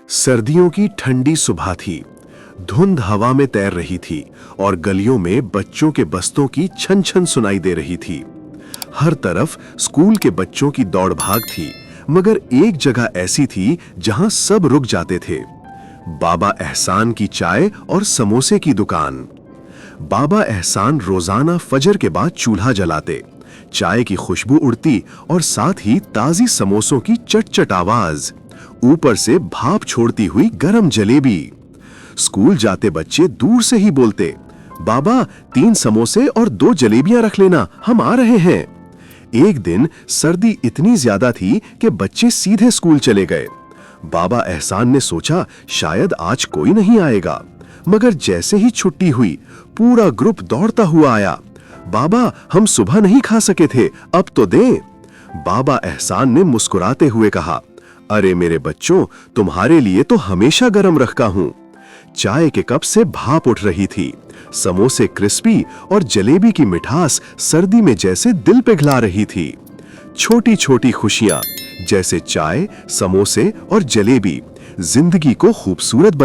सर्दियों की ठंडी सुबह थी। धुंध हवा में तैर रही थी और गलियों में बच्चों के बस्तों की छन छन सुनाई दे रही थी। हर तरफ स्कूल के बच्चों की दौड़ भाग थी, मगर एक जगह ऐसी थी जहां सब रुक जाते थे। बाबा एहसान की चाय और समोसे की दुकान। बाबा एहसान रोजाना फजर के बाद चूल्हा जलाते, चाय की खुशबू उड़ती और साथ ही ताजी समोसों की चटचट आवाज, ऊपर से भाप छोड़ती हुई गरम जलेबी। स्कूल जाते बच्चे दूर से ही बोलते, बाबा 3 समोसे और 2 जलेबियां रख लेना, हम आ रहे हैं। एक दिन सर्दी इतनी ज्यादा थी कि बच्चे सीधे स्कूल चले गए। बाबा एहसान ने सोचा शायद आज कोई नहीं आएगा, मगर जैसे ही छुट्टी हुई पूरा ग्रुप दौड़ता हुआ आया। बाबा हम सुबह नहीं खा सके थे, अब तो दें। बाबा एहसान ने मुस्कुराते हुए कहा, अरे मेरे बच्चों, तुम्हारे लिए तो हमेशा गरम रखा हूं। चाय के कप से भाप उठ रही थी, समोसे क्रिस्पी और जलेबी की मिठास सर्दी में जैसे दिल पिघला रही थी। छोटी छोटी खुशियां जैसे चाय, समोसे और जलेबी जिंदगी को खूबसूरत